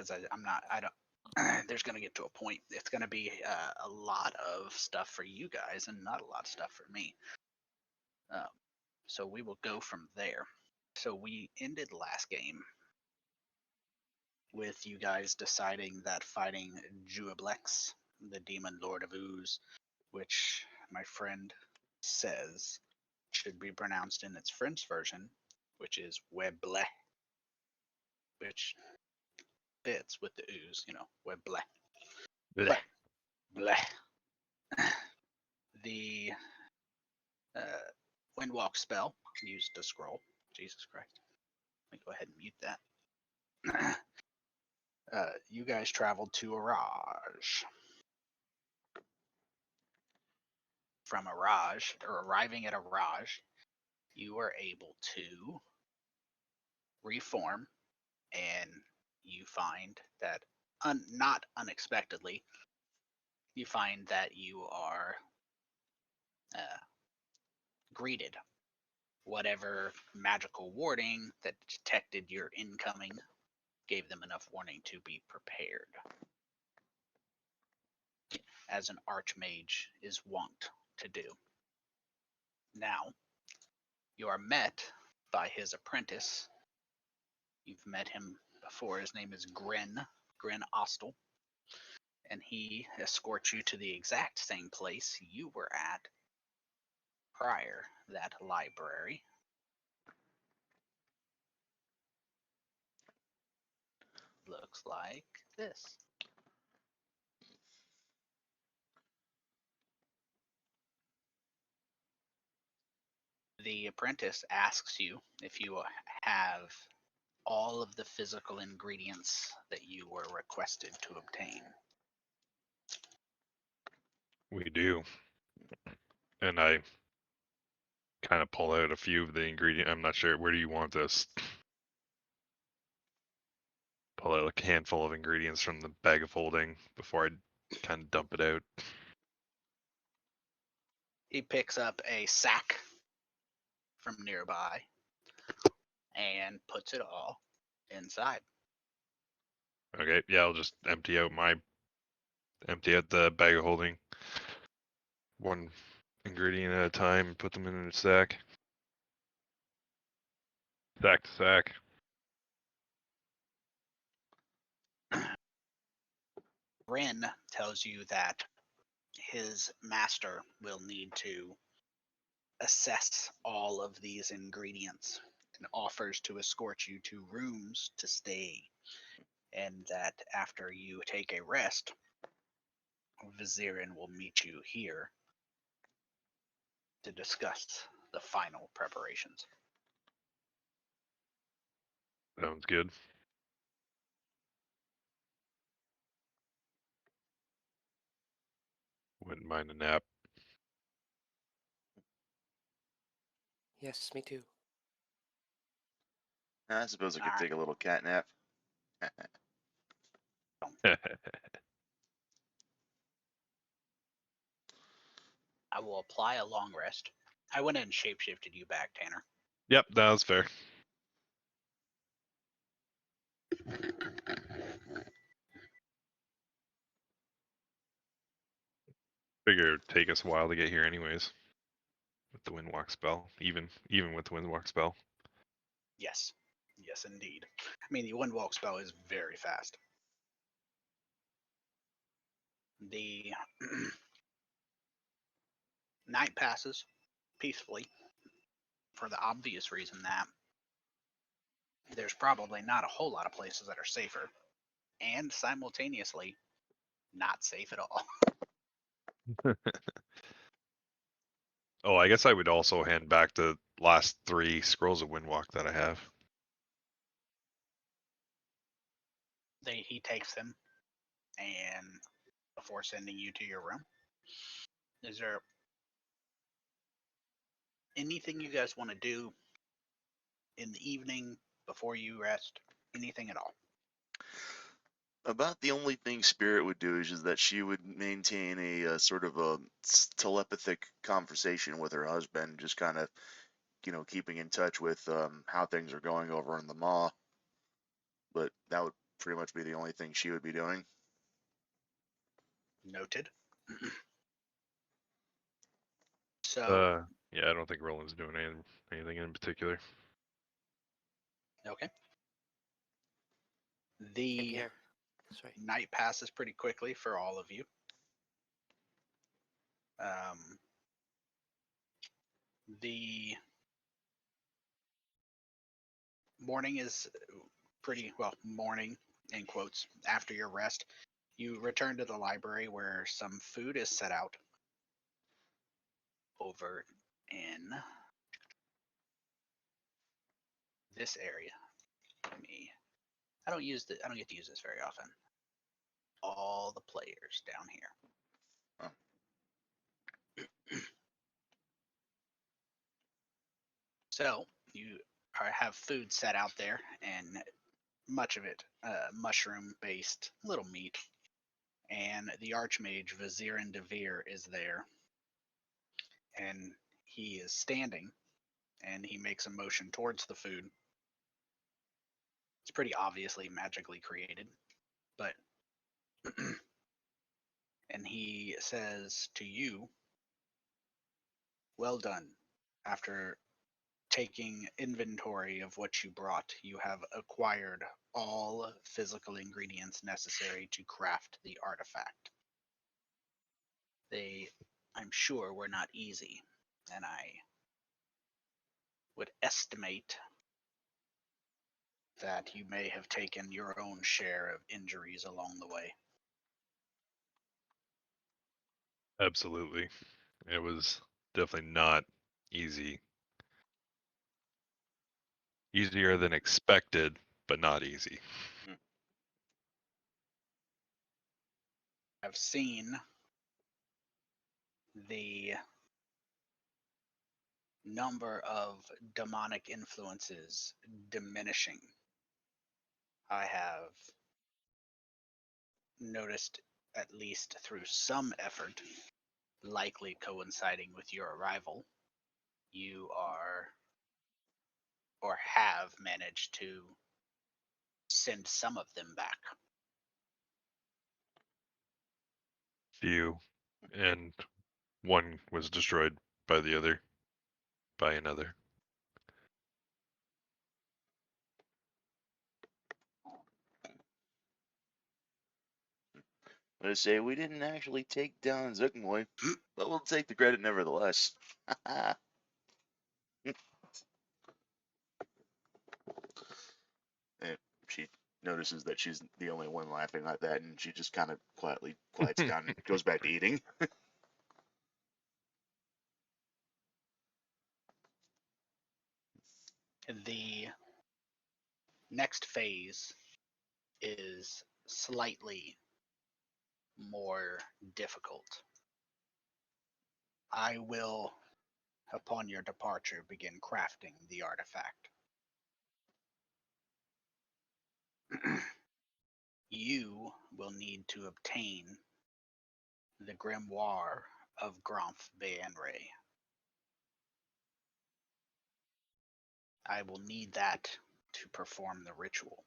because I don't. There's going to get to a point. It's going to be a lot of stuff for you guys and not a lot of stuff for me. So we will go from there. So we ended last game with you guys deciding that fighting Juablex, the demon lord of ooze, which my friend says should be pronounced in its French version, which is Weble, which fits with the ooze, Weble. Blech. But bleh. The Windwalk spell used to scroll. Jesus Christ. Let me go ahead and mute that. You guys traveled to Araj. From Araj, or arriving at Araj, you were able to reform, and you find that, not unexpectedly, you find that you are greeted. Whatever magical warding that detected your incoming gave them enough warning to be prepared, as an archmage is wont to do. Now, you are met by his apprentice. You've met him before. His name is Grin Ostel, and he escorts you to the exact same place you were at prior, that library. Looks like this. The apprentice asks you if you have all of the physical ingredients that you were requested to obtain. We do. And I kind of pull out a few of the ingredients. I'm not sure. Where do you want this? Pull out like a handful of ingredients from the bag of holding before I kind of dump it out. He picks up a sack from nearby and puts it all inside. Okay, yeah, I'll just empty out the bag of holding. One ingredient at a time, put them in a sack. Sack to sack. Rin tells you that his master will need to assess all of these ingredients and offers to escort you to rooms to stay, and that after you take a rest, Vizirin will meet you here to discuss the final preparations. Sounds good. Wouldn't mind a nap. Yes, me too. I suppose I could Alright. take a little cat nap. I will apply a long rest. I went and shapeshifted you back, Tanner. Yep, that was fair. Figure it'd take us a while to get here anyways. With the Windwalk spell. Even with the Windwalk spell. Yes. Yes, indeed. I mean, the Windwalk spell is very fast. The night passes peacefully for the obvious reason that there's probably not a whole lot of places that are safer, and simultaneously not safe at all. Oh, I guess I would also hand back the last 3 scrolls of Windwalk that I have. He takes them, and before sending you to your room, is there anything you guys want to do in the evening before you rest? Anything at all? About the only thing Spirit would do is that she would maintain a sort of a telepathic conversation with her husband, just kind of, keeping in touch with how things are going over in the Maw. But that would pretty much be the only thing she would be doing. Noted. So, Yeah, I don't think Roland's doing anything in particular. okay. In The here. Sorry. night passes pretty quickly for all of you. The morning is pretty well, morning in quotes. After your rest, you return to the library where some food is set out over in this area. I don't get to use this very often. All the players down here. Oh. So you have food set out there, and much of it mushroom-based, little meat. And the Archmage Vizirin Devere is there, and he is standing, and he makes a motion towards the food. It's pretty obviously magically created, but and he says to you, "Well done. After taking inventory of what you brought, you have acquired all physical ingredients necessary to craft the artifact. They, I'm sure, were not easy, and I would estimate that you may have taken your own share of injuries along the way." Absolutely. It was definitely not easy. Easier than expected, but not easy. I've seen the number of demonic influences diminishing. I have noticed, at least through some effort, likely coinciding with your arrival, you are or have managed to send some of them back. Few. And one was destroyed by another. I say we didn't actually take down Zuckmoy, but we'll take the credit nevertheless. And she notices that she's the only one laughing at that, and she just kind of quietly quiets down and goes back to eating. The next phase is slightly more difficult. I will, upon your departure, begin crafting the artifact. You will need to obtain the grimoire of Gromph Baenre. I will need that to perform the ritual.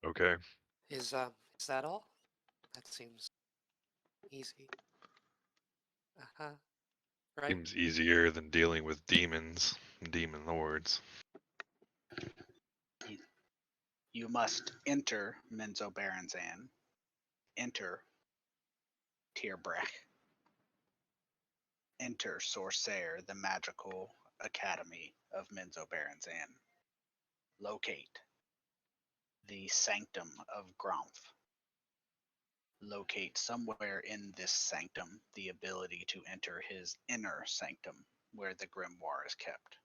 Okay. Is that all? That seems easy. Uh-huh. Right? Seems easier than dealing with demons and demon lords. You must enter Menzo Baranzan, enter Tierbrech, enter Sorcere, the magical academy of Menzo Baranzan. Locate the sanctum of Gromph. Locate somewhere in this sanctum the ability to enter his inner sanctum, where the grimoire is kept.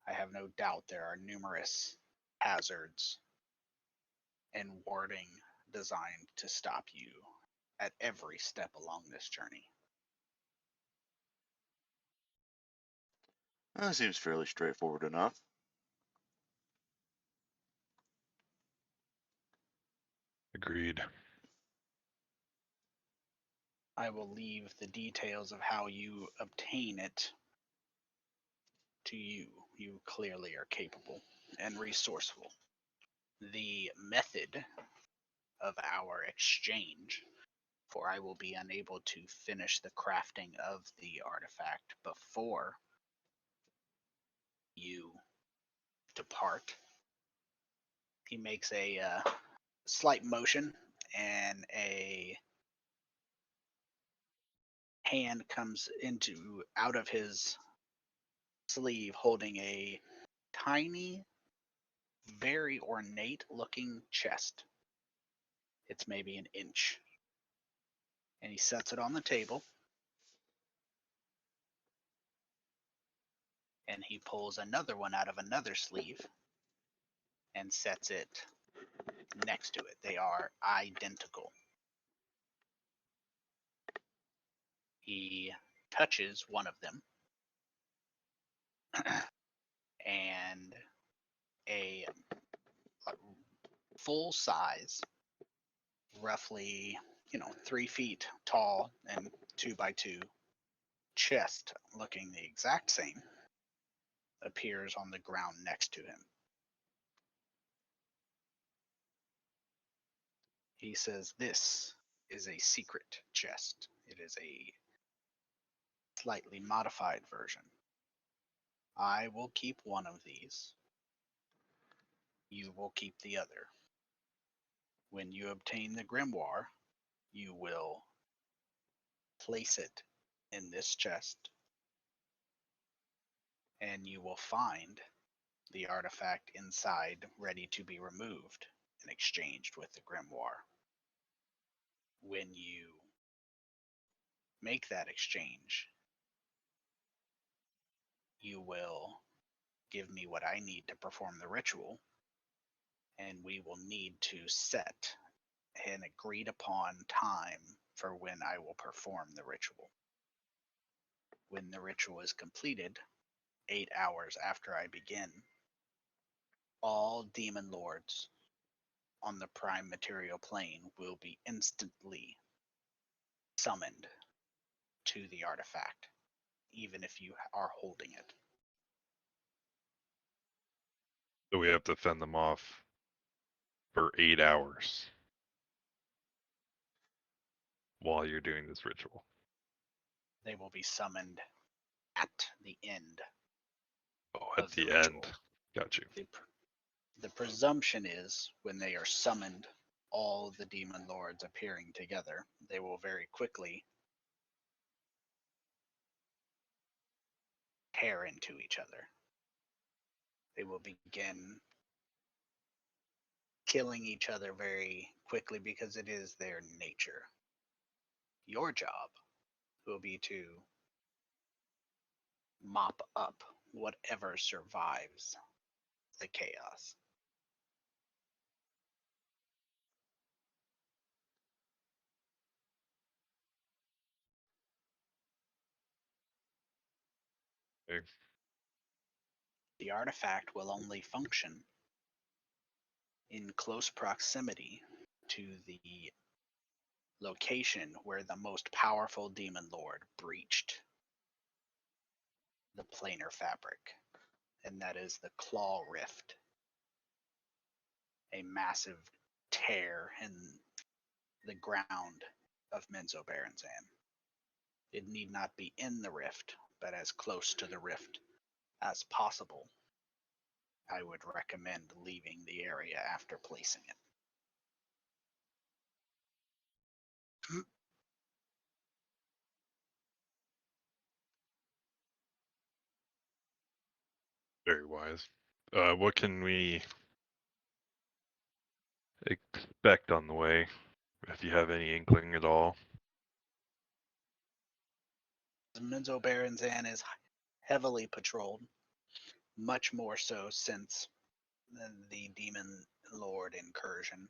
I have no doubt there are numerous hazards and warding designed to stop you at every step along this journey. That seems fairly straightforward enough. Agreed. I will leave the details of how you obtain it to you. You clearly are capable and resourceful. The method of our exchange, for I will be unable to finish the crafting of the artifact before you depart. He makes a slight motion, and a hand comes out of his sleeve holding a tiny, very ornate looking chest. It's maybe an inch. And he sets it on the table. And he pulls another one out of another sleeve and sets it next to it. They are identical. He touches one of them, and a full size, roughly 3 feet tall and 2 by 2 chest, looking the exact same, appears on the ground next to him. He says, "This is a secret chest. It is a slightly modified version. I will keep one of these. You will keep the other. When you obtain the grimoire, you will place it in this chest, and you will find the artifact inside ready to be removed and exchanged with the grimoire. When you make that exchange, you will give me what I need to perform the ritual, and we will need to set an agreed upon time for when I will perform the ritual. When the ritual is completed, 8 hours after I begin, all demon lords on the prime material plane will be instantly summoned to the artifact, even if you are holding it. So we have to fend them off for 8 hours while you're doing this ritual. They will be summoned at the end. Oh, at of the the ritual. end. Got you. The presumption is when they are summoned, all the demon lords appearing together, they will very quickly tear into each other. They will begin killing each other very quickly because it is their nature. Your job will be to mop up whatever survives the chaos. Okay. The artifact will only function in close proximity to the location where the most powerful demon lord breached the planar fabric, and that is the Claw Rift, a massive tear in the ground of Menzo Berenzan. It need not be in the rift, but as close to the rift as possible. I would recommend leaving the area after placing it. Very wise. What can we expect on the way, if you have any inkling at all? Menzo Berenzan is heavily patrolled, much more so since the Demon Lord incursion.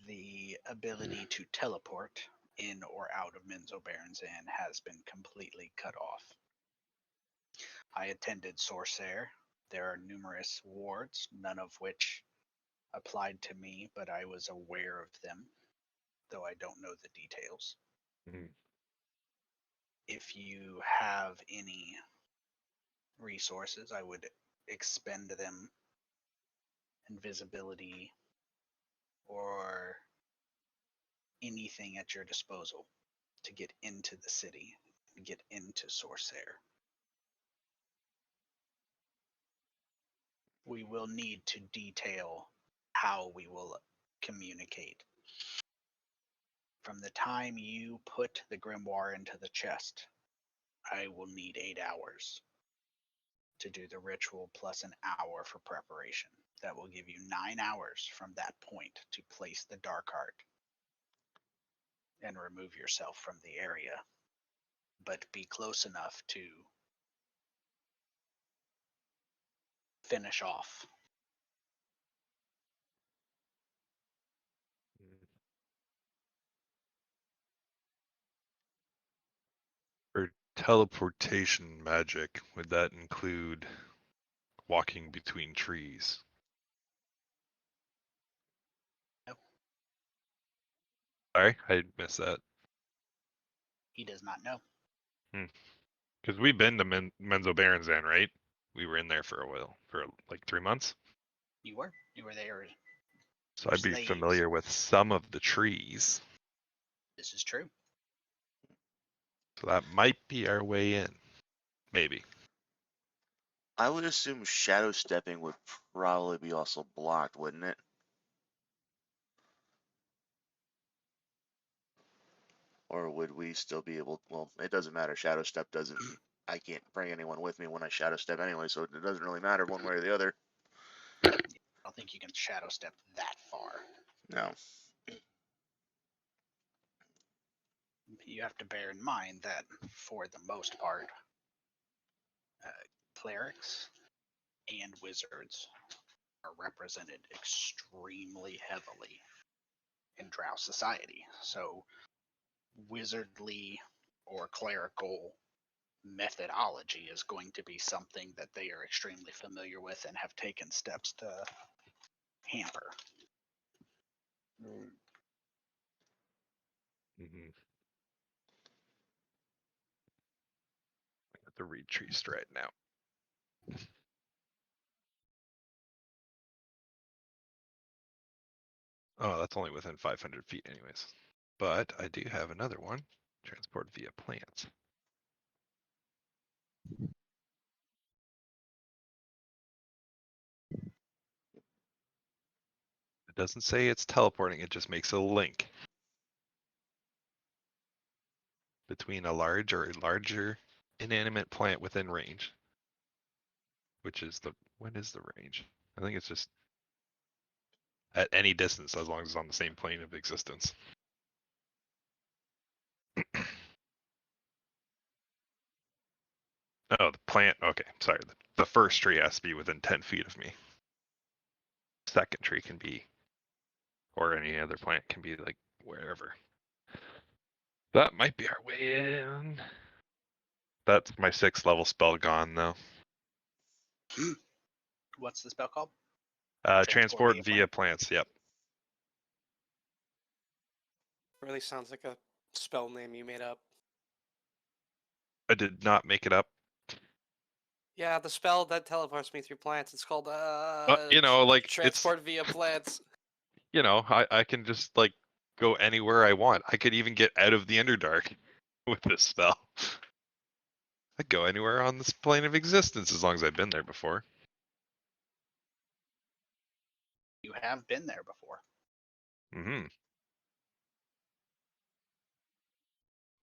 The ability to teleport in or out of Menzo Berenzan has been completely cut off. I attended Sorcere. There are numerous wards, none of which applied to me, but I was aware of them. though I don't know the details. Mhm. If you have any resources, I would expend them, invisibility, or anything at your disposal to get into the city, get into Sorcere. We will need to detail how we will communicate. From the time you put the grimoire into the chest, I will need 8 hours to do the ritual plus an hour for preparation. That will give you 9 hours from that point to place the dark art and remove yourself from the area, but be close enough to finish off. For teleportation magic, would that include walking between trees? No, Sorry, I missed that. he does not know. Because we've been to Menzo Barenzen, right? We were in there for a while, for like 3 months. You were there. So I'd be Slaves. familiar with some of the trees. This is true. So that might be our way in. Maybe. I would assume shadow stepping would probably be also blocked, wouldn't it? Or would we still be able? Well, it doesn't matter. Shadow step doesn't. I can't bring anyone with me when I shadow step anyway, so it doesn't really matter one way or the other. I don't think you can shadow step that far. No. You have to bear in mind that for the most part, clerics and wizards are represented extremely heavily in Drow society. So wizardly or clerical methodology is going to be something that they are extremely familiar with and have taken steps to hamper. Mm-hmm. I got the reed tree strat now. Oh, that's only within 500 feet anyways. But I do have another one. Transport via plants. It doesn't say it's teleporting, it just makes a link between a large or a larger inanimate plant within range. Which is when is the range? I think it's just at any distance as long as it's on the same plane of existence. Oh, the plant. Okay, sorry. The first tree has to be within 10 feet of me. Second tree can be, or any other plant can be like wherever. That might be our way in. That's my 6th level spell gone though. What's the spell called? Transport via plants. Yep. Really sounds like a spell name you made up. I did not make it up. Yeah, the spell that teleports me through plants. It's called You know, like transport via plants. You know, I can just like go anywhere I want. I could even get out of the Underdark with this spell. I'd go anywhere on this plane of existence as long as I've been there before. You have been there before. Mm-hmm.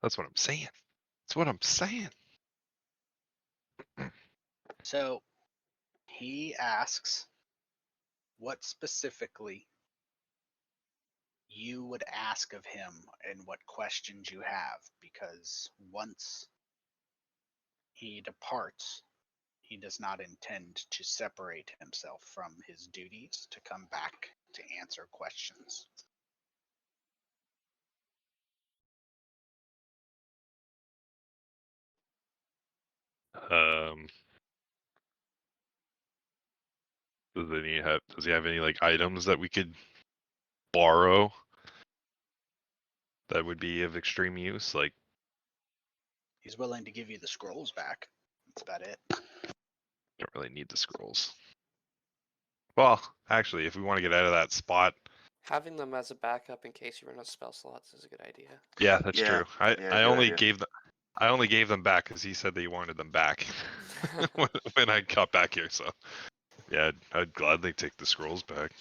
That's what I'm saying. That's what I'm saying. So he asks what specifically you would ask of him and what questions you have, because once he departs, he does not intend to separate himself from his duties to come back to answer questions. Does he have any like items that we could borrow that would be of extreme use? Like, He's willing to give you the scrolls back. That's about it. don't really need the scrolls. Well, actually, if we want to get out of that spot, Having them as a backup in case you run out of spell slots is a good idea. yeah, that's Yeah, true. I yeah, I good only idea. gave them. I only gave them back because he said that he wanted them back when I got back here. So, yeah, I'd gladly take the scrolls back.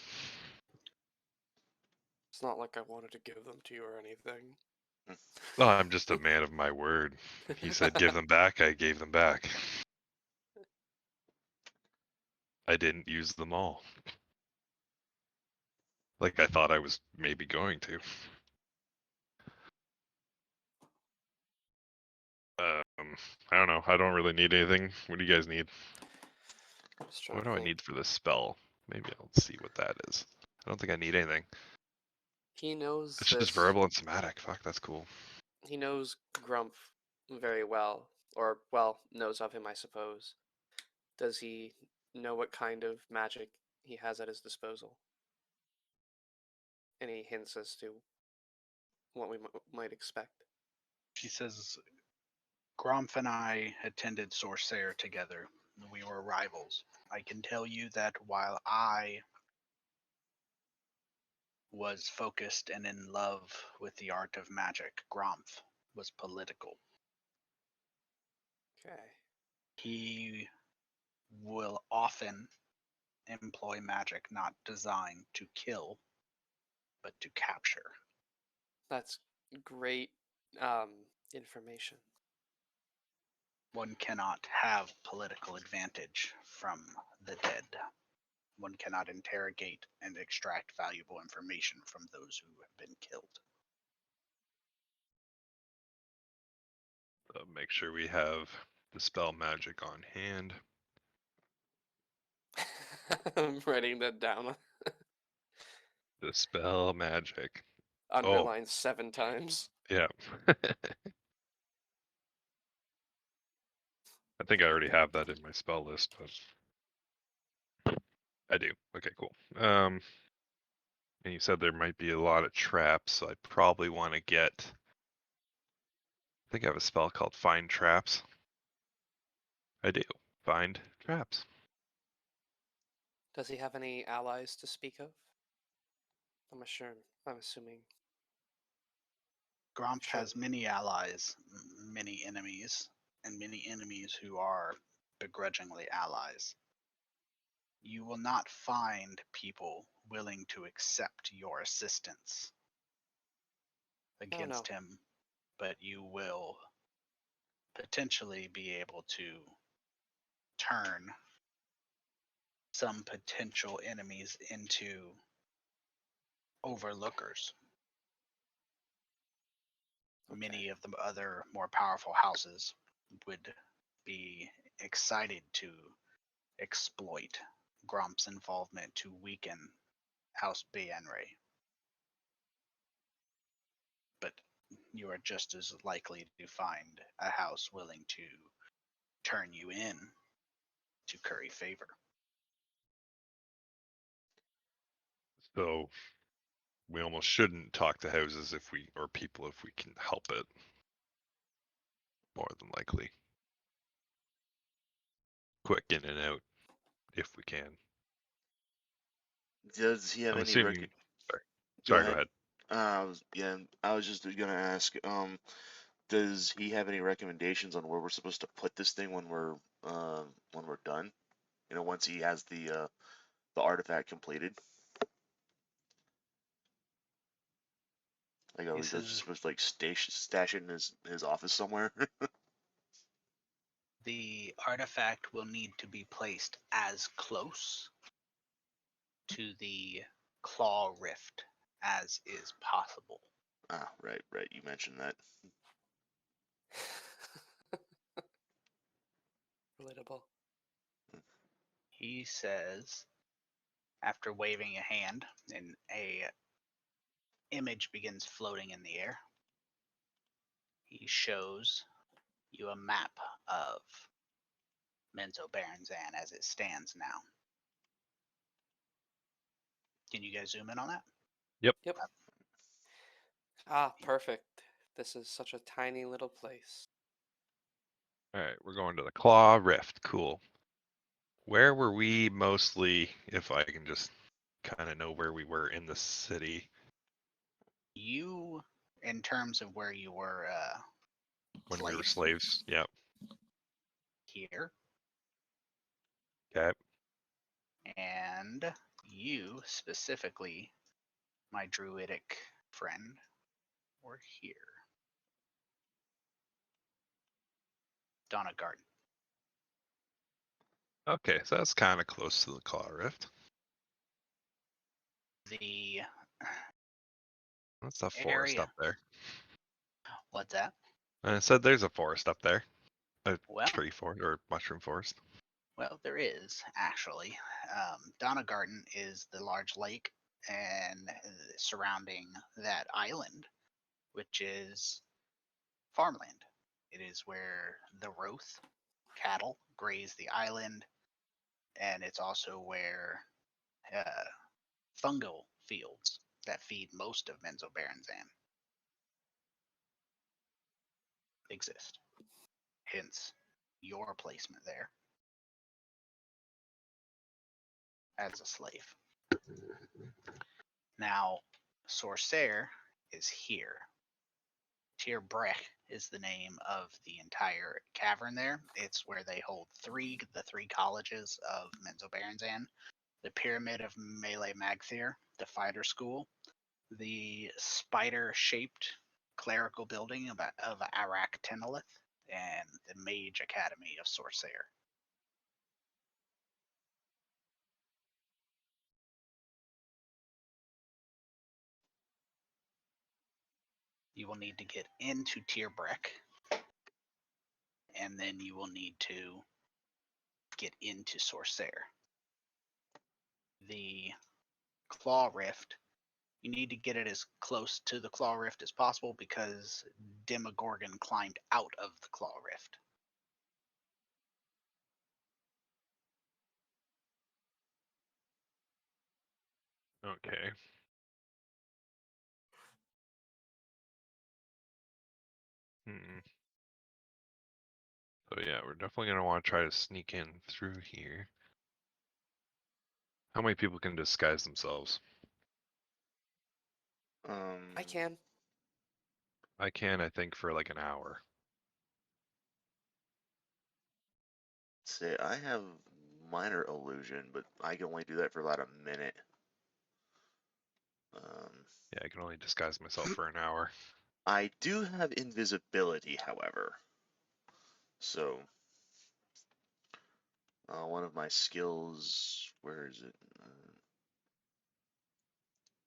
It's not like I wanted to give them to you or anything. Well, I'm just a man of my word. He said give them back, I gave them back. I didn't use them all. Like I thought I was maybe going to. I don't know. I don't really need anything. What do you guys need? Just trying What to do I think. need for this spell? Maybe I'll see what that is. I don't think I need anything. He knows It's this. just verbal and somatic. Fuck, that's cool. He knows Grumph very well, or well, knows of him, I suppose. Does he know what kind of magic he has at his disposal? Any hints as to what we might expect? He says, Gromph and I attended Sorcere together. We were rivals. I can tell you that while I was focused and in love with the art of magic, Gromph was political. Okay. He will often employ magic not designed to kill, but to capture. That's great information. One cannot have political advantage from the dead. One cannot interrogate and extract valuable information from those who have been killed. Make sure we have the spell magic on hand. I'm writing that down. The spell magic. Underlined 7 times. Yeah. I think I already have that in my spell list, but I do. Okay, cool. And you said there might be a lot of traps, so I probably want to get. I think I have a spell called Find Traps. I do. Find Traps. Does he have any allies to speak of? I'm assuming. Gromph Sure. has many allies, many enemies, and many enemies who are begrudgingly allies. You will not find people willing to accept your assistance against him, but you will potentially be able to turn some potential enemies into overlookers. Okay. Many of the other more powerful houses would be excited to exploit Gromph's involvement to weaken House Baenre. But you are just as likely to find a house willing to turn you in to curry favor. So we almost shouldn't talk to houses or people if we can help it. More than likely. Quick in and out if we can. Does he have I'm any assuming. Sorry. Go Sorry, go ahead. ahead. Yeah, I was just gonna ask, does he have any recommendations on where we're supposed to put this thing when we're done? You know, once he has the artifact completed. Like, are He we just says supposed to like stash it in his office somewhere? the artifact will need to be placed as close to the claw rift as is possible. Ah, right. You mentioned that. Relatable. He says, after waving a hand, and a image begins floating in the air. He shows you a map of Menzo Baranzan as it stands now. Can you guys zoom in on that? Yep. Ah, perfect. This is such a tiny little place. All right, we're going to the Claw Rift. Cool. Where were we mostly, if I can just kind of know where we were in the city? You, in terms of where you were When we were slave, slaves. Yep. here, Okay. and you specifically, my druidic friend, were here. Donna Garden. Okay, so that's kind of close to the Claw Rift. The That's a forest area. up there. What's that? And it said there's a forest up there. A Well, tree forest or mushroom forest. well, there is actually. Donna Garden is the large lake and surrounding that island, which is farmland. It is where the Roth cattle graze the island, and it's also where uh, fungal fields that feed most of Menzoberranzan exist. Hence, your placement there as a slave. Now, Sorcere is here. Tir Brech is the name of the entire cavern there. It's where they hold the three colleges of Menzoberranzan, the Pyramid of Melee Magthir, the Fighter School, the spider-shaped clerical building of Arak Tenelith, and the Mage Academy of Sorcere. You will need to get into Tierbrek, and then you will need to get into Sorcere. The Claw Rift, you need to get it as close to the Claw Rift as possible because Demogorgon climbed out of the Claw Rift. Okay. So yeah, we're definitely gonna want to try to sneak in through here. How many people can disguise themselves? I can. I can, I think, for like an hour. Say I have minor illusion, but I can only do that for about a minute. Yeah, I can only disguise myself for an hour. I do have invisibility, however. So, one of my skills, where is it?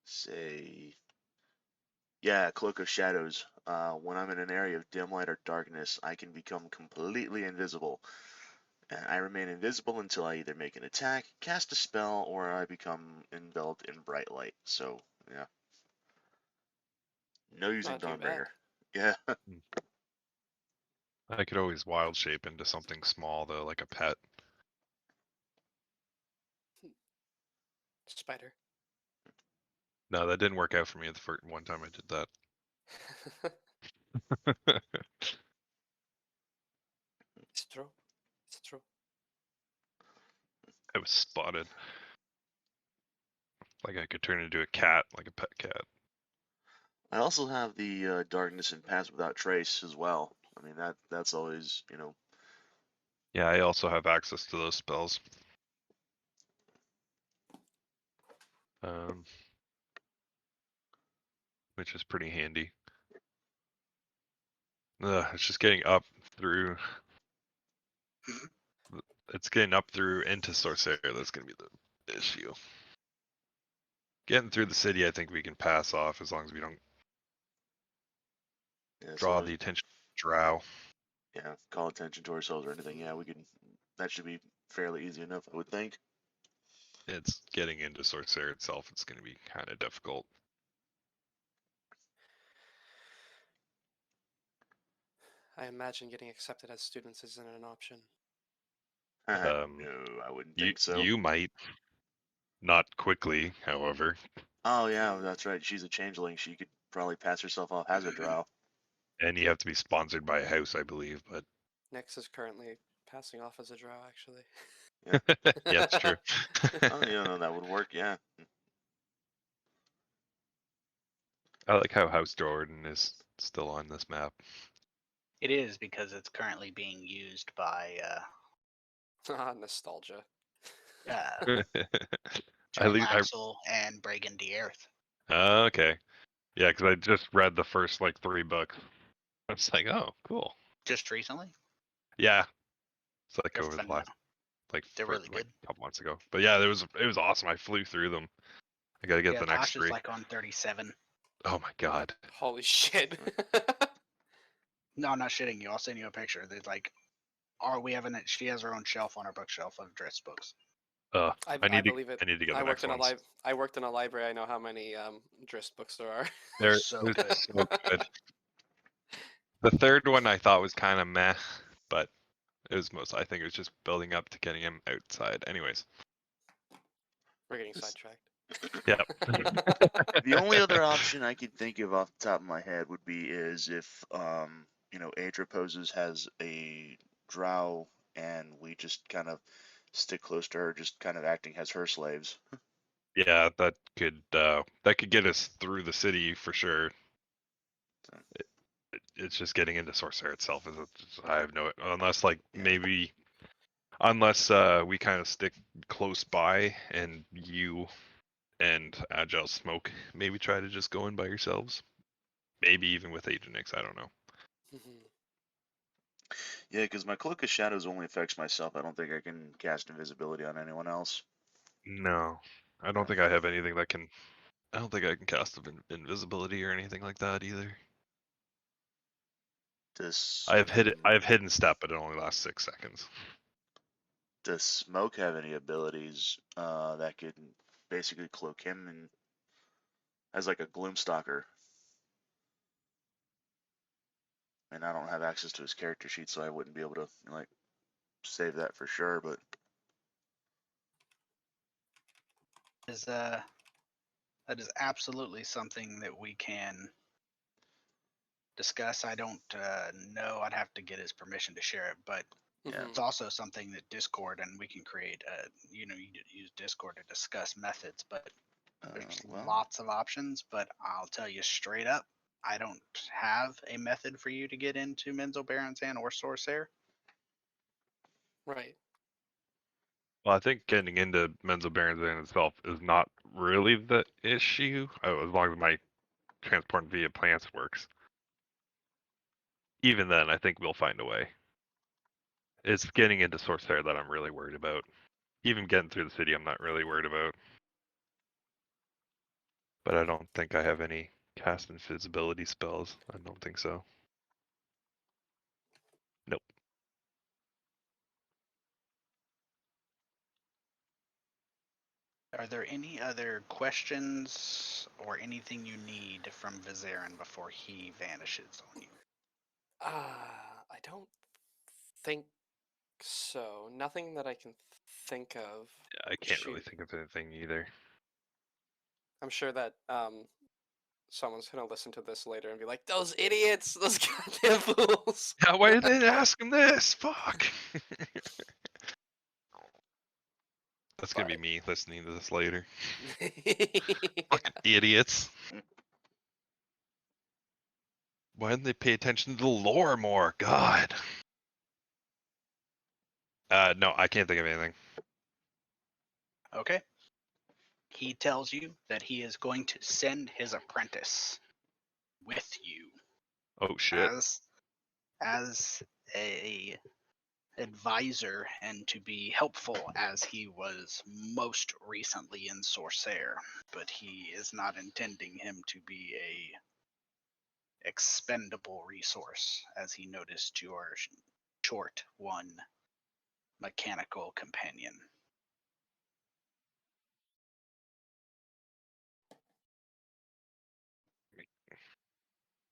Say, yeah, Cloak of Shadows. When I'm in an area of dim light or darkness, I can become completely invisible. And I remain invisible until I either make an attack, cast a spell, or I become enveloped in bright light. So, yeah. No using Not too Gromph bad. Baenre. Yeah. I could always wild shape into something small though, like a pet. Spider. No, that didn't work out for me the first one time I did that. It's true. It's true. I was spotted. Like I could turn into a cat, like a pet cat. I also have the Darkness and Pass Without Trace as well. I mean, that's always, Yeah, I also have access to those spells. Which is pretty handy. It's just getting up through. It's getting up through into Sorcere that's going to be the issue. Getting through the city, I think we can pass off as long as we don't as draw long as, the attention of Drow. yeah, call attention to ourselves or anything. Yeah, we can. That should be fairly easy enough, I would think. It's getting into Sorcere itself. It's going to be kind of difficult. I imagine getting accepted as students isn't an option. No, I wouldn't think so. You might. Not quickly, however. Oh yeah, that's right. She's a changeling. She could probably pass herself off as a drow. And you have to be sponsored by a house, I believe. But Nyx is currently passing off as a drow, actually. yeah, it's true. Oh, you know, that would work, yeah. I like how House Jordan is still on this map. It is because it's currently being used by Nostalgia. At least I Jarlaxle and Bragan Dierth. okay. Yeah, because I just read the first like 3 books. I was like, oh, cool. Just recently. Yeah, it's like They're over the phenomenal. last They're really good. a couple months ago. But yeah, it was awesome. I flew through them. I gotta get Yeah, the next Tosh is 3. like on 37. Oh my god. Holy shit. No, I'm not shitting you. I'll send you a picture. There's like, she has her own shelf on her bookshelf of Drift's books. I I believe it. I need to get I the worked next in a ones. I worked in a library. I know how many Drist books there are. They're So they're good. so good. The third one I thought was kind of meh, but it was I think it was just building up to getting him outside. Anyways, We're getting sidetracked. yeah. The only other option I could think of off the top of my head would be is if you know, Aedra poses has a drow and we just kind of stick close to her, just kind of acting as her slaves. Yeah, that could get us through the city for sure. It's just getting into Sorcere itself. I have no unless like maybe unless we kind of stick close by and you and Agile Smoke maybe try to just go in by yourselves. Maybe even with Agent X, I don't know. Yeah, because my Cloak of Shadows only affects myself. I don't think I can cast invisibility on anyone else. No, I don't think I have anything that can. I don't think I can cast invisibility or anything like that either. Does I have hidden step, but it only lasts 6 seconds. does Smoke have any abilities that could basically cloak him and as like a Gloomstalker? And I don't have access to his character sheet, so I wouldn't be able to like save that for sure. But That is absolutely something that we can discuss. I don't know. I'd have to get his permission to share it, but it's also something that Discord, and we can create you use Discord to discuss methods, but there's lots of options. But I'll tell you straight up, I don't have a method for you to get into Menzoberranzan or Sorcere. Right. Well, I think getting into Menzoberranzan itself is not really the issue, as long as my transport via plants works. Even then, I think we'll find a way. It's getting into Sorcere that I'm really worried about. Even getting through the city, I'm not really worried about. But I don't think I have any cast invisibility spells. I don't think so. Nope. Are there any other questions or anything you need from Vizarin before he vanishes on you? I don't think so. Nothing that I can think of. Yeah, I can't really think of anything either. I'm sure that someone's gonna listen to this later and be like, "Those idiots! Those goddamn fools!" Yeah, why did they ask him this? Fuck. That's gonna be me listening to this later. Fucking idiots. Why didn't they pay attention to the lore more? God. No, I can't think of anything. Okay. He tells you that he is going to send his apprentice with you Oh shit. as a advisor and to be helpful, as he was most recently in Sorcere, but he is not intending him to be a expendable resource, as he noticed your short one mechanical companion.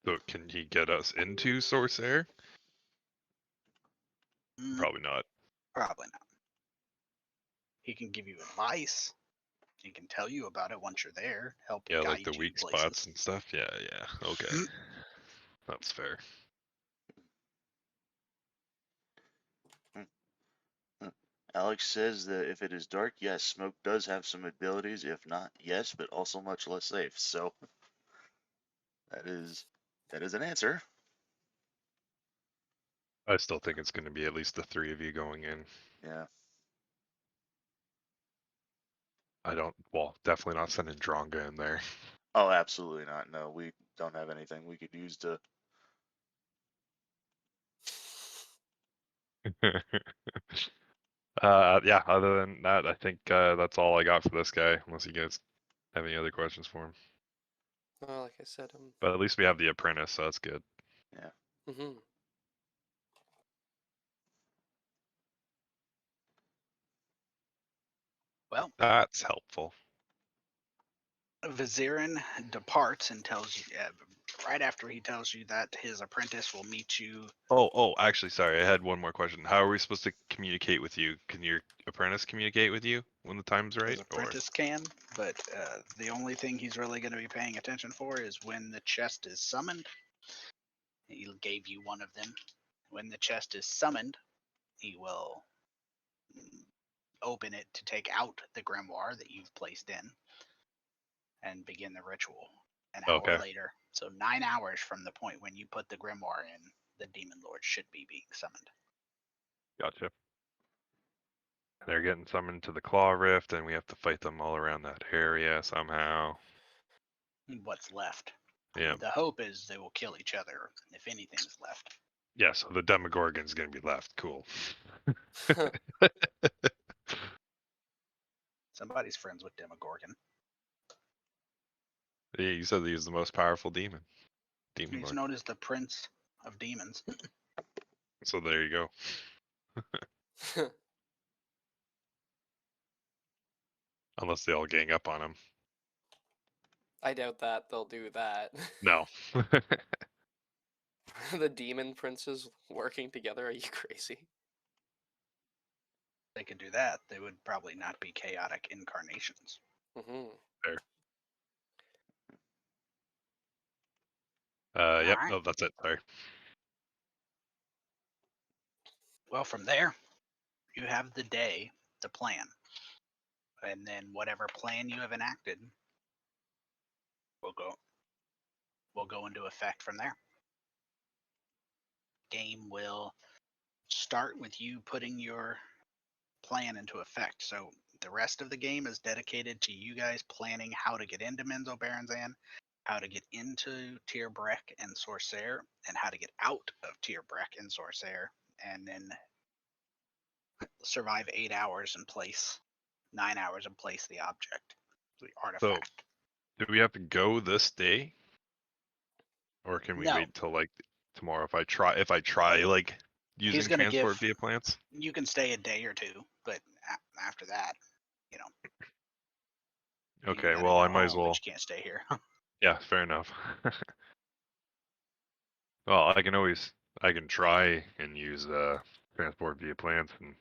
So can he get us into Sorcere? Probably not. Probably not. He can give you advice. He can tell you about it once you're there. Help Yeah, guide like the you weak places. spots and stuff. Yeah, okay. That's fair. Alex says that if it is dark, yes, smoke does have some abilities. If not, yes, but also much less safe. So that is an answer. I still think it's going to be at least the 3 of you going in. Yeah. Definitely not sending Dronga in there. Oh, absolutely not. No, we don't have anything we could use to. Yeah, other than that, I think that's all I got for this guy, unless you guys have any other questions for him. Well, like I said, But at least we have the apprentice, so that's good. Yeah. mhm. Well, That's helpful. Vizirin departs and tells you, right after he tells you that his apprentice will meet you. Actually, sorry, I had one more question. How are we supposed to communicate with you? Can your apprentice communicate with you when the time's right? His apprentice can, but the only thing he's really going to be paying attention for is when the chest is summoned. He gave you one of them. When the chest is summoned, he will open it to take out the grimoire that you've placed in and begin the ritual an hour Okay. later. So 9 hours from the point when you put the grimoire in, the demon lord should be being summoned. Gotcha. They're getting summoned to the Claw Rift, and we have to fight them all around that area somehow. What's left? Yeah. The hope is they will kill each other if anything's left. Yeah, so the Demogorgon's going to be left. Cool. Somebody's friends with Demogorgon. Yeah, you said he's the most powerful demon. Demon He's Lord. known as the Prince of Demons. So there you go. Unless they all gang up on him. I doubt that they'll do that. No. The demon princes working together? Are you crazy? They could do that. They would probably not be chaotic incarnations. Mm-hmm. Fair. Yep. Alright. Oh, that's it. Sorry. Well, from there, you have the day to plan. And then whatever plan you have enacted will go into effect from there. Game will start with you putting your plan into effect. So the rest of the game is dedicated to you guys planning how to get into Menzo Baranzan, how to get into Tierbrek and Sorcere, and how to get out of Tierbrek and Sorcere, and then survive 8 hours and place 9 hours and place the object, the artifact. Do we have to go this day? Or can we No. wait till like tomorrow if I try like using gonna transport give- via plants? You can stay a day or two, but after that, you Okay, gotta well go I might as home, but well. you can't stay here. Yeah, fair enough. Well, I can try and use transport via plants and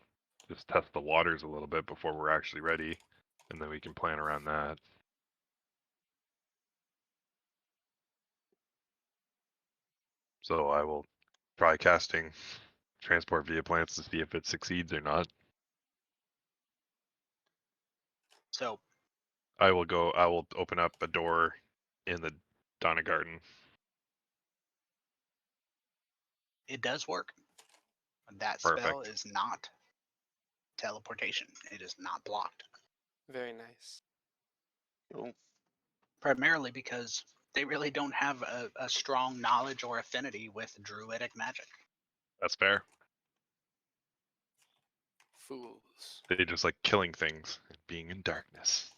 just test the waters a little bit before we're actually ready, and then we can plan around that. So I will try casting transport via plants to see if it succeeds or not. So I will open up a door in the Donna Garden. it does work. That spell Perfect. is not teleportation. It is not blocked. Very nice. Cool. Primarily because they really don't have a strong knowledge or affinity with druidic magic. That's fair. Fools. They just like killing things and being in darkness.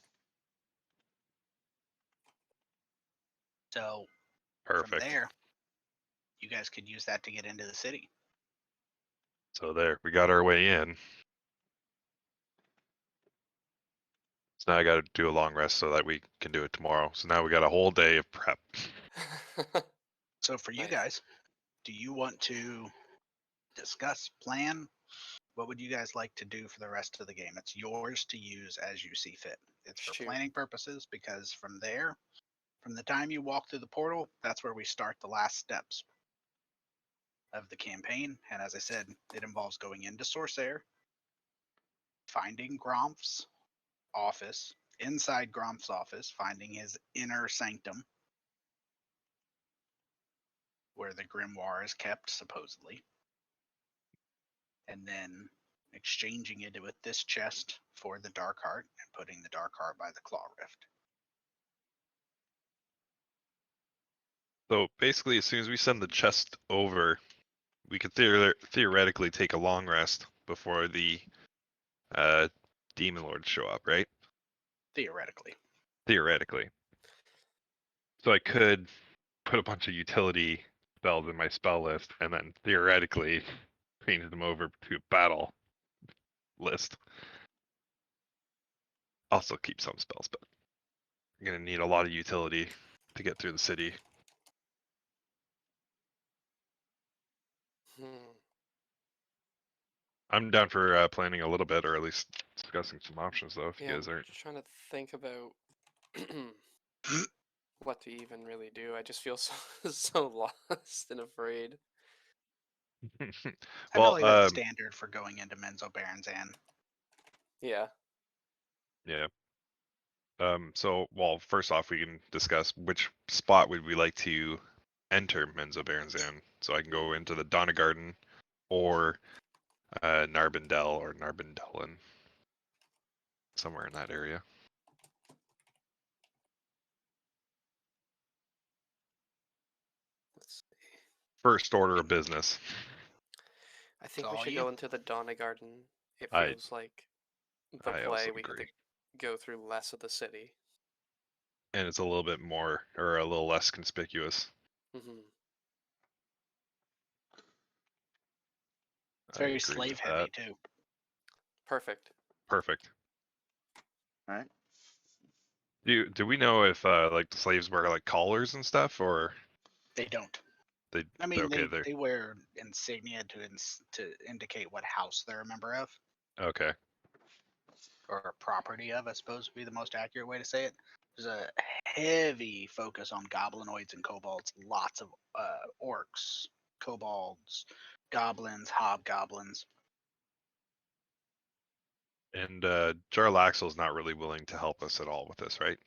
So Perfect. from there, you guys could use that to get into the city. So there, we got our way in. So now I got to do a long rest so that we can do it tomorrow. So now we got a whole day of prep. So for you Nice. guys, do you want to discuss plan What would you guys like to do for the rest of the game? It's yours to use as you see fit. It's for Shoot. planning purposes because from there, from the time you walk through the portal, that's where we start the last steps of the campaign. And as I said, it involves going into Sorcere, finding Gronph's office, inside Gronph's office, finding his inner sanctum where the grimoire is kept, supposedly, and then exchanging it with this chest for the Dark Heart and putting the Dark Heart by the Claw Rift. So basically, as soon as we send the chest over, we could theoretically take a long rest before the demon lords show up, right? Theoretically. Theoretically. So I could put a bunch of utility spells in my spell list and then theoretically change them over to battle list. Also keep some spells, but I'm gonna need a lot of utility to get through the city. I'm down for planning a little bit, or at least discussing some options, though. If you Yeah, guys I'm aren't. just trying to think about what to even really do. I just feel so so lost and afraid. I feel Well, like that's standard for going into Menzo Baranzan. Yeah. yeah. So, well, first off, we can discuss which spot would we like to enter Menzo Baranzan. So I can go into the Donna Garden, or Narbindel or Narbindelen, somewhere in that area. Let's see. First order of business. I think It's we all should you. go into the Donna Garden. It I- feels like the I play also we get agree. to go through less of the city. And it's a little bit more, or a little less conspicuous. Hmm. It's I very agree slave with heavy that. too. Perfect. Perfect. All right. Do we know if like the slaves wear like collars and stuff, or They don't. they? I mean, Okay, they wear insignia to indicate what house they're a member of, okay. or a property of, I suppose would be the most accurate way to say it. There's a heavy focus on goblinoids and kobolds. Lots of orcs, kobolds, goblins, hobgoblins. And Jarlaxle's not really willing to help us at all with this, right?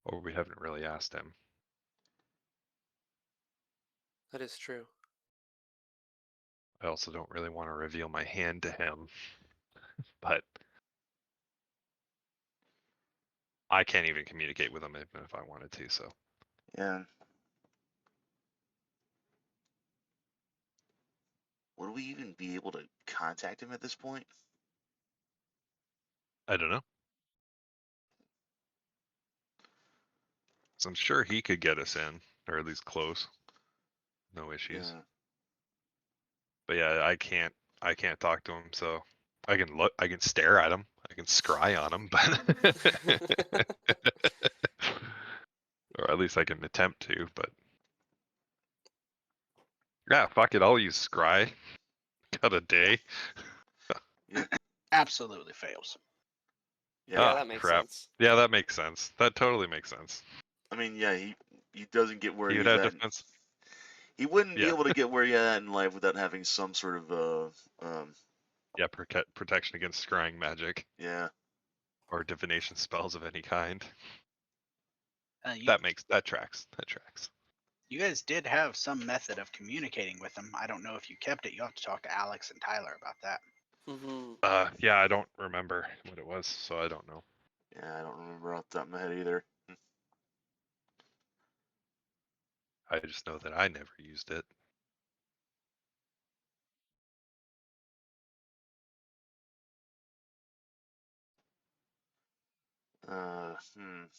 Or we haven't really asked him. That is true. I also don't really want to reveal my hand to him, but I can't even communicate with him even if I wanted to. So Yeah. Would we even be able to contact him at this point? I don't know. So I'm sure he could get us in, or at least close. No issues. Yeah. But yeah, I can't talk to him, so I can stare at him, I can scry on him, but or at least I can attempt to, but yeah, fuck it, I'll use scry. Got a day. Absolutely fails. Yeah. Yeah, Ah, that makes crap. sense. Yeah, that makes sense. That totally makes sense. I mean, yeah, he doesn't get where He would he's have at. defense. He wouldn't be Yeah. able to get where he's at in life without having some sort of Yeah, protection against scrying magic yeah. or divination spells of any kind. You, That tracks. That tracks. you guys did have some method of communicating with them. I don't know if you kept it. You'll have to talk to Alex and Tyler about that. Hmm. Yeah, I don't remember what it was, so I don't know. Yeah, I don't remember off the top of my head either. I just know that I never used it.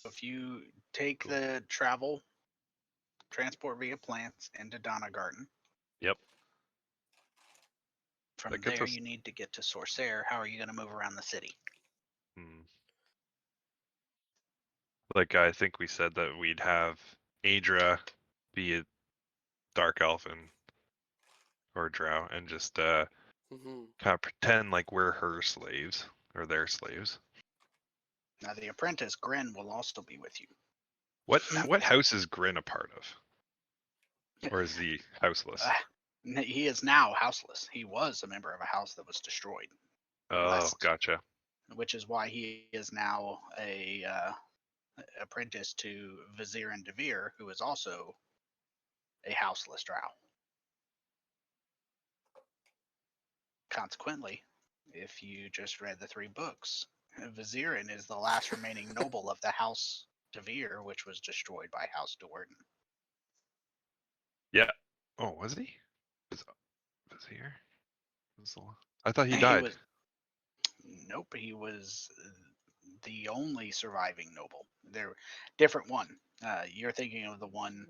If you take Cool. the travel transport via plants into Donna Garden, Yep. from That gets there us. you need to get to Sorcere. How are you going to move around the city? Like I think we said that we'd have Adra be a dark elf and or drow and just Mm-hmm. kind of pretend like we're her slaves or their slaves. Now, the apprentice, Grin, will also be with you. What house is Grin a part of? Or is he houseless? He is now houseless. He was a member of a house that was destroyed. Oh, gotcha. Which is why he is now a apprentice to Vizier and Devere, who is also a houseless drow. Consequently, if you just read the 3 books, Vizirin is the last remaining noble of the House Devere, which was destroyed by House Doerden. Yeah. Oh, was he? Was he here? I thought he He died. was nope. He was the only surviving noble. They're different one. You're thinking of the one.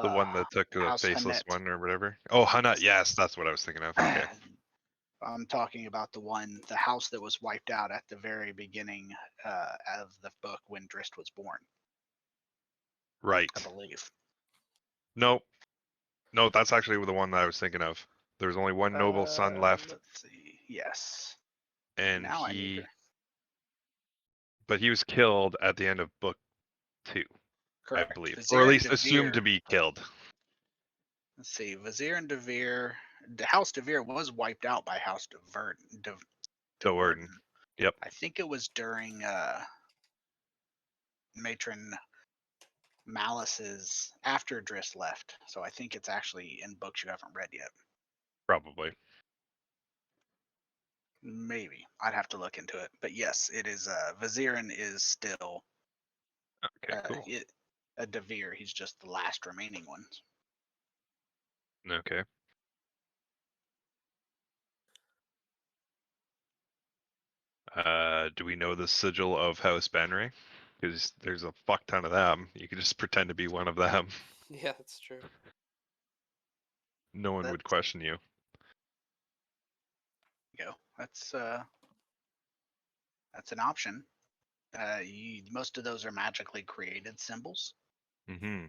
The one that took the House faceless Hanet. one or whatever. Oh, Hanat. Yes, that's what I was thinking of. Okay. I'm talking about the house that was wiped out at the very beginning of the book when Drist was born, Right. I believe. Nope. No, that's actually the one that I was thinking of. There's only one noble son left, Let's see. Yes. and Now I need to. but he was killed at the end of book 2, Correct. I believe, Vizier or at and least assumed to Devere. be killed. Let's see. Vizier and Devere. The House Devere was wiped out by House Doerden. Doerden. Yep. I think it was during Matron Malice's after Driss left. So I think it's actually in books you haven't read yet. Probably. Maybe. I'd have to look into it. But yes, it is Vizirin is still Okay. Cool. a Devere. He's just the last remaining one. Okay. Do we know the sigil of House Baenre? Because there's a fuck ton of them. You could just pretend to be one of them. Yeah, that's true. No one would question you. Go. That's an option. Most of those are magically created symbols. Mm-hmm.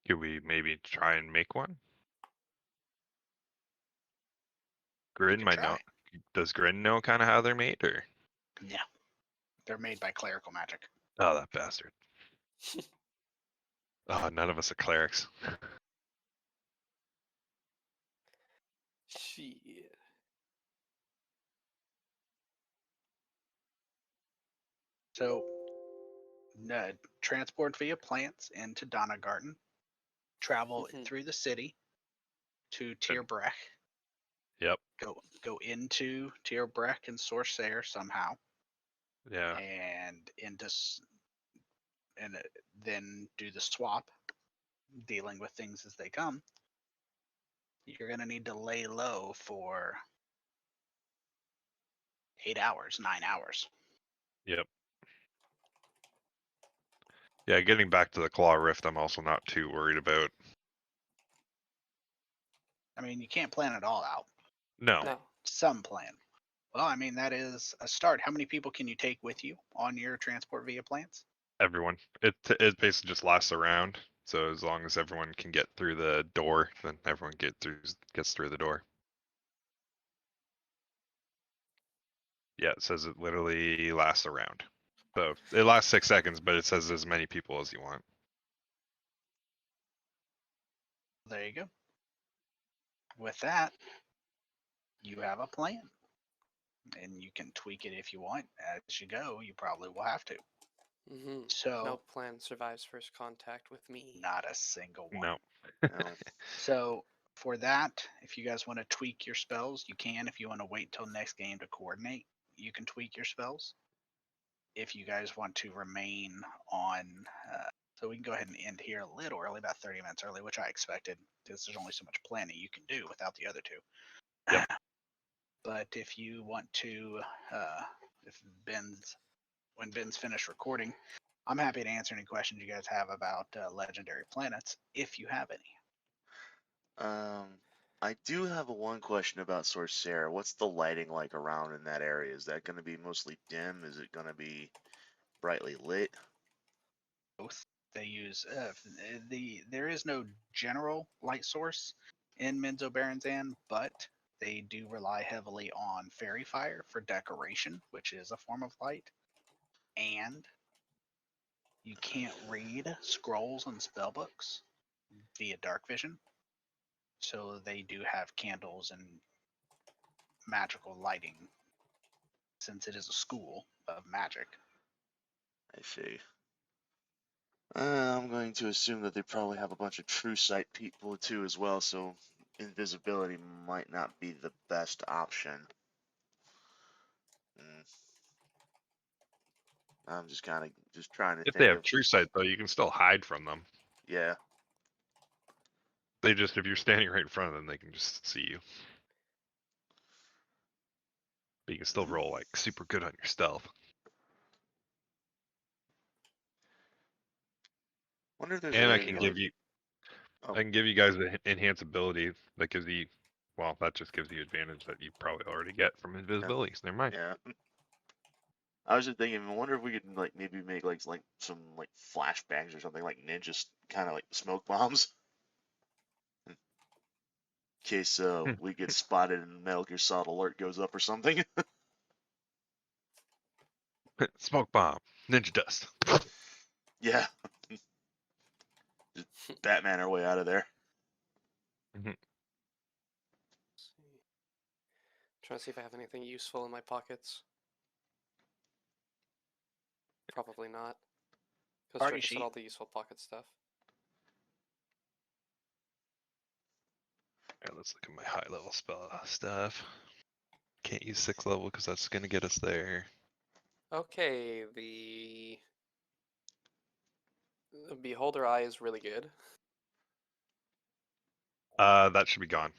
Could we maybe try and make one? Grin might know. Does Grin know kind of how they're made, or? Yeah, they're made by clerical magic. Oh, that bastard. Oh, none of us are clerics. Shit. So, transport via plants into Donaugarten, travel through the city to Tierbrech. Yep. Go into Tierbrech and Sorcere somehow. Yeah. And then do the swap, dealing with things as they come. You're gonna need to lay low for 8 hours, 9 hours. Yep. Yeah, getting back to the Claw Rift, I'm also not too worried about. I mean, you can't plan it all out. No. No. Some plan. Well, I mean, that is a start. How many people can you take with you on your transport via plants? Everyone. It basically just lasts around. So as long as everyone can get through the door, then everyone gets through the door. Yeah, it says it literally lasts around. So it lasts 6 seconds, but it says as many people as you want. There you go. With that, you have a plan. And you can tweak it if you want. As you go, you probably will have to. Mm-hmm. So, no plan survives first contact with me. not a single one. No. No. So, for that, if you guys want to tweak your spells, you can. If you want to wait till next game to coordinate, you can tweak your spells. If you guys want to remain on, so we can go ahead and end here a little early, about 30 minutes early, which I expected, because there's only so much planning you can do without the other two. Yep. But if you want to, when Ben's finished recording, I'm happy to answer any questions you guys have about legendary planets, if you have any. I do have one question about Sorcere. What's the lighting like around in that area? Is that going to be mostly dim? Is it going to be brightly lit? Both. They use there is no general light source in Menzoberranzan, but they do rely heavily on fairy fire for decoration, which is a form of light. And you can't read scrolls and spellbooks via dark vision. So they do have candles and magical lighting since it is a school of magic. I see. I'm going to assume that they probably have a bunch of true sight people too as well, so invisibility might not be the best option. I'm just kind of just trying to If they think have of, true sight, though, you can still hide from them. yeah. They just, if you're standing right in front of them, they can just see you. But you can still roll like super good on your stealth. Wonder if there's And a I way can to give like, you, oh. I can give you guys the enhance ability that gives you, well, that just gives you advantage that you probably already get from invisibility. So never mind. Yeah. I was just thinking, I wonder if we could like maybe make like some like flashbangs or something like ninjas, kind of like smoke bombs, in case we get spotted and Metal Gear Solid alert goes up or something. Smoke bomb, ninja dust. Yeah. Just Batman our way out of there. Mhm. Trying to see if I have anything useful in my pockets. Probably not. Because Party Striker said sheet. all the useful pocket stuff. Alright, let's look at my high level spell stuff. Can't use 6th level because that's gonna get us there. Okay, the Beholder Eye is really good. That should be gone.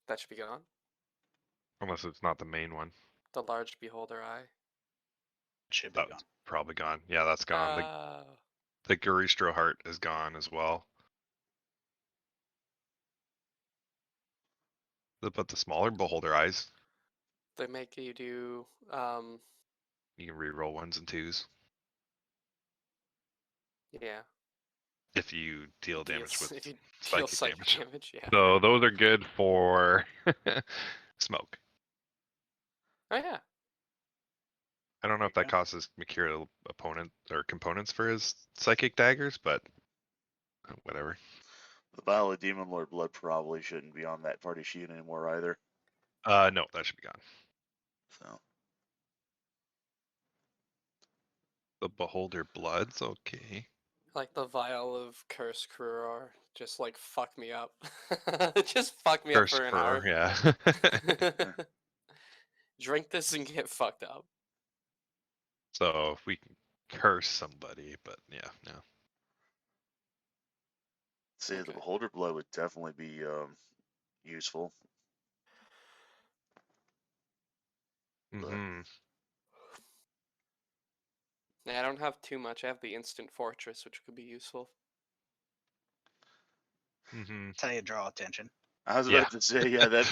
That should be gone. Unless it's not the main one. The large Beholder Eye. Should be gone. That's probably gone. Yeah, that's gone. Ah, The Garistro heart is gone as well. But the smaller beholder eyes, they make you do you can reroll 1s and 2s yeah. if you deal damage with If you deal psychic psychic damage. damage, yeah. So those are good for smoke. Oh yeah. I don't know if that causes Mikira opponent or components for his psychic daggers, but whatever. The Vial of Demon Lord Blood probably shouldn't be on that party sheet anymore either. No, that should be gone. So The beholder blood's okay. Like the vial of Curse Kuror just like fuck me up. Just fuck me up Curse for an Crow, hour. yeah. Drink this and get fucked up. So if we can curse somebody, but yeah, no. say the Okay. Beholder Blood would definitely be useful. Mm-hmm. Yeah, I don't have too much. I have the Instant Fortress, which could be useful. Mm-hmm. That's how you draw attention. I was Yeah. about to say, yeah, that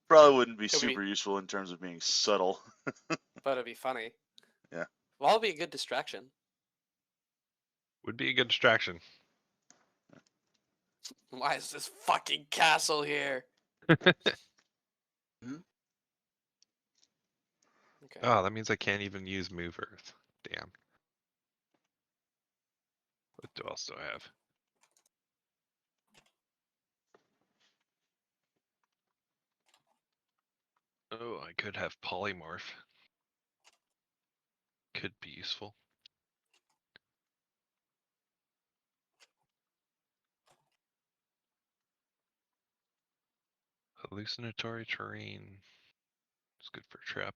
probably wouldn't be It'll be- super useful in terms of being subtle. But it'd be funny. Yeah. Well, it'll be a good distraction. Would be a good distraction. Why is this fucking castle here? Mhm. Okay. Oh, that means I can't even use Move Earth. Damn. What else do I have? Oh, I could have Polymorph. Could be useful. Hallucinatory terrain. It's good for trap.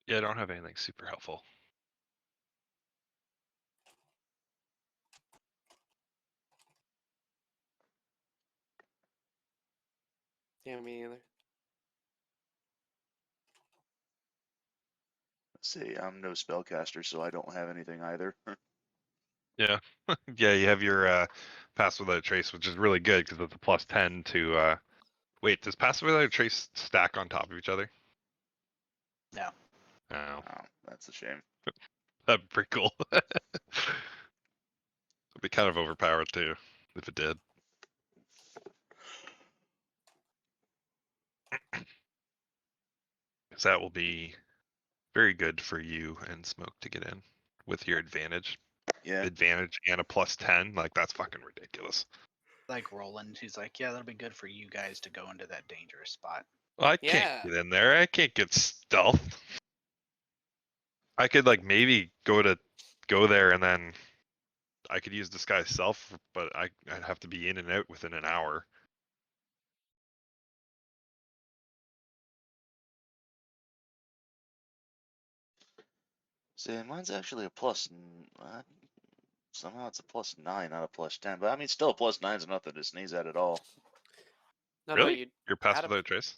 Yeah, I don't have anything super helpful. Yeah, me neither. Let's see, I'm no spellcaster, so I don't have anything either. Yeah. Yeah, you have your Pass Without a Trace, which is really good because it's a +10 to. Wait, does Pass Without a Trace stack on top of each other? No. No, Oh, that's a shame. that'd be pretty cool. It'd be kind of overpowered too if it did. Because that will be very good for you and Smoke to get in with your advantage. Yeah. Advantage and a +10, like that's fucking ridiculous. Like Roland, he's like, yeah, that'll be good for you guys to go into that dangerous spot. I can't Yeah. get in there. I can't get stealth. I could like maybe go there and then I could use disguise self, but I'd have to be in and out within an hour. See, mine's actually a somehow it's a +9, not a +10. But I mean, still a +9 is nothing to sneeze at all. No, Really? you'd You're Pass add a, Without a Trace?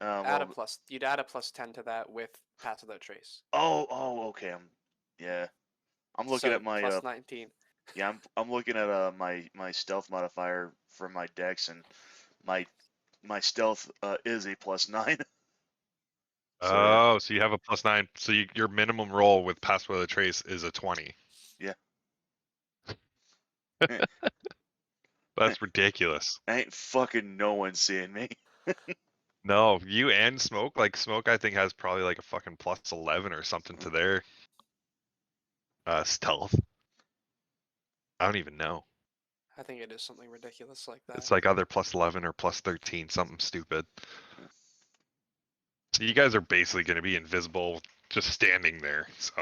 add a Well, plus. You'd add a +10 to that with Pass Without Trace. okay. I'm looking So at my +19. yeah, I'm looking at my stealth modifier for my dex, and my stealth is a +9. So yeah, Oh, so you have a +9. So your minimum roll with Pass Without a Trace is a 20. yeah. That's ridiculous. Ain't fucking no one seeing me. No, you and Smoke, like Smoke, I think has probably like a fucking +11 or something to their stealth. I don't even know. I think it is something ridiculous like that. It's like either +11 or +13, something stupid. So you guys are basically going to be invisible, just standing there. So.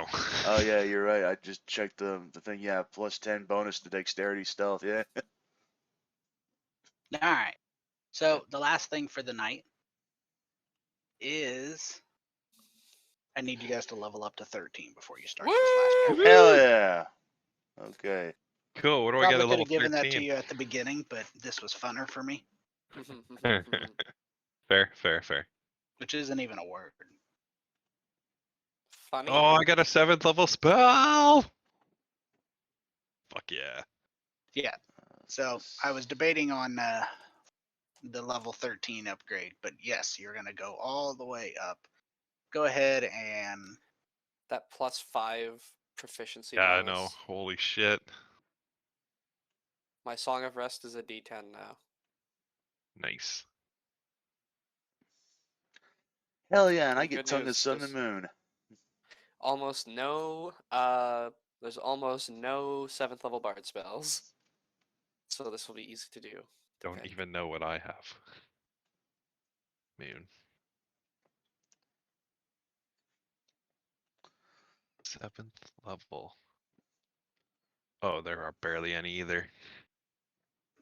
Oh yeah, you're right. I just checked the thing. Yeah, +10 bonus to dexterity stealth. Yeah. All right. So the last thing for the night is I need you guys to level up to 13 before you start this last Woo! chapter. Hell yeah. Okay. Cool. What do I get Probably at could level have given that to 13? you at the beginning, but this was funner for me, Fair. which isn't even a word. Funny. Oh, I got a 7th level spell. Fuck yeah. Yeah. So I was debating on the level 13 upgrade, but yes, you're going to go all the way up. Go ahead and That +5 proficiency Yeah, I bonus. know. Holy shit. My Song of Rest is a D10 now. Nice. Hell yeah, and I And get good Tongue of news, Sun and Moon. almost no there's almost no 7th level bard spells. So this will be easy to do. to Don't pick. even know what I have. Moon. 7th level. Oh, there are barely any either.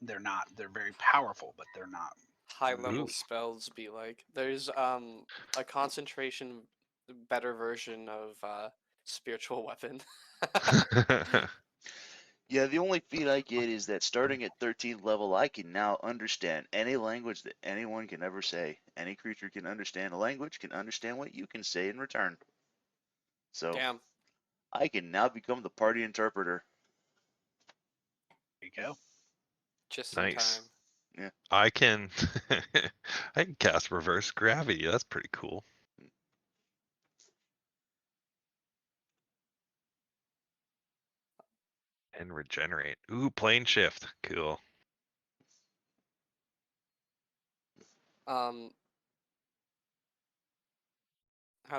they're not. They're very powerful, but they're not. High level Ooh. spells be like. There's a concentration better version of spiritual weapon. Yeah, the only feat I get is that starting at 13th level, I can now understand any language that anyone can ever say. Any creature can understand a language, can understand what you can say in return. So Damn. I can now become the party interpreter. There you go. Just Nice. in time. Yeah. I can I can cast reverse gravity. That's pretty cool. And regenerate. Ooh, plane shift. Cool. How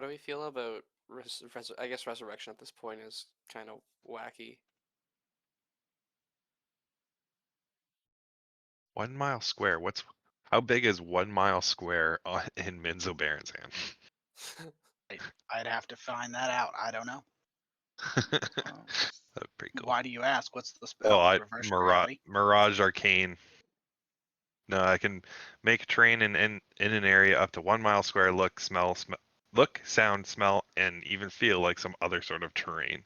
do we feel about I guess resurrection at this point is kind of wacky. 1 mile square. How big is 1 mile square in Minzo Baron's hand? I'd have to find that out. I don't know. That's pretty cool. Why do you ask? What's the spell? Oh, Reverse gravity. Mirage Arcane. No, I can make terrain in an area up to 1 mile square look, sound, smell, and even feel like some other sort of terrain.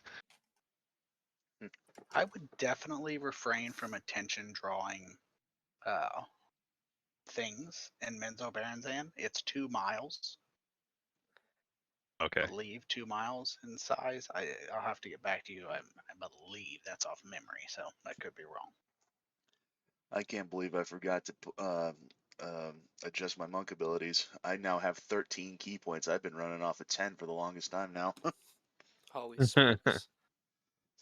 I would definitely refrain from attention drawing things in Menzo Baranzan. It's 2 miles. Okay. I believe 2 miles in size. I'll have to get back to you. I believe that's off memory, so that could be wrong. I can't believe I forgot to adjust my monk abilities. I now have 13 key points. I've been running off of 10 for the longest time now. Holy smokes!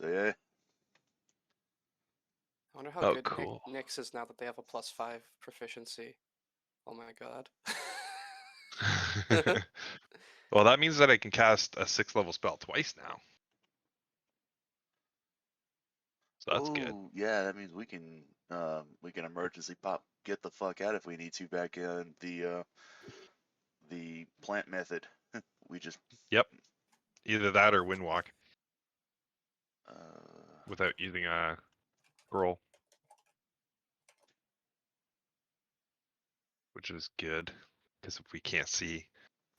So yeah. I wonder how Oh, good cool. Nyx is now that they have a +5 proficiency. Oh my god. Well, that means that I can cast a 6th level spell twice now. So that's good. Oh yeah, that means we can emergency get the fuck out if we need to back in the plant method. We just Yep. Either that or Windwalk uh, without using a scroll. Which is good. Because if we can't see,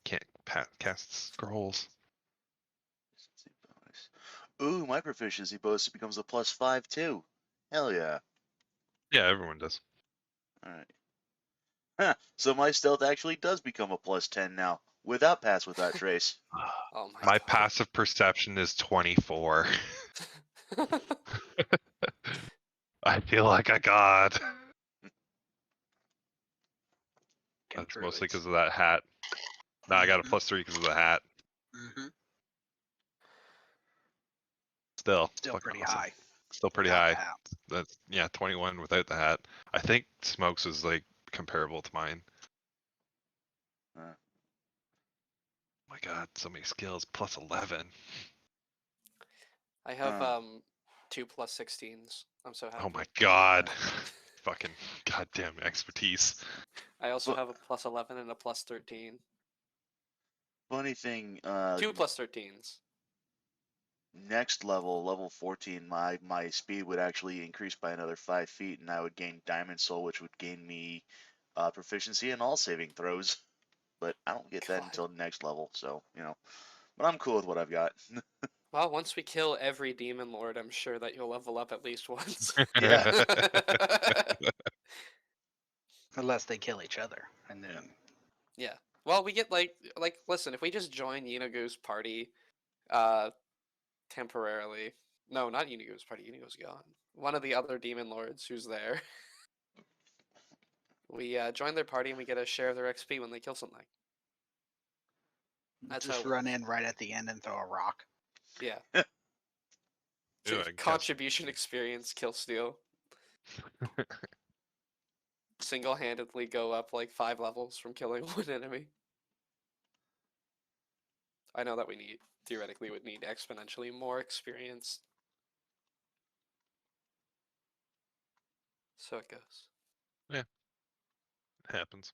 can't cast scrolls. bonus. Ooh, my proficiency bonus becomes a +5 too. Hell yeah. Yeah, everyone does. Alright. Huh, so my stealth actually does become a +10 now, without pass without trace. Oh my My god. passive perception is 24. I feel like a god. Can That's mostly druids. because of that hat. No, I got a Mhm. +3 because of the hat. Mm-hmm. Still Still fucking pretty awesome. high. Still pretty without high. the hat. That's 21 without the hat. I think Smokes is like comparable to mine. Uh, My god, so many skills. +11. I have Uh. 2 +16s. I'm so happy. Oh my god. Fucking goddamn expertise. I also But- have a +11 and a +13. Funny thing, 2 +13s. next level 14, my speed would actually increase by another 5 feet, and I would gain Diamond Soul, which would gain me proficiency in all saving throws. But I don't get that God. until next level, so But I'm cool with what I've got. Well, once we kill every demon lord, I'm sure that you'll level up at least once. Yeah. Unless they kill each other, and then Yeah. Well, we get like listen, if we just join Yinagu's party temporarily. No, not Yinagu's party. Yinagu's gone. One of the other demon lords who's there. We join their party and we get a share of their XP when they kill something. That's just how it run works. in right at the end and throw a rock. Yeah. Ew, I can cast- Contribution experience kill steal. Single-handedly go up like 5 levels from killing one enemy. I know that we theoretically would need exponentially more experience. So it goes. Happens.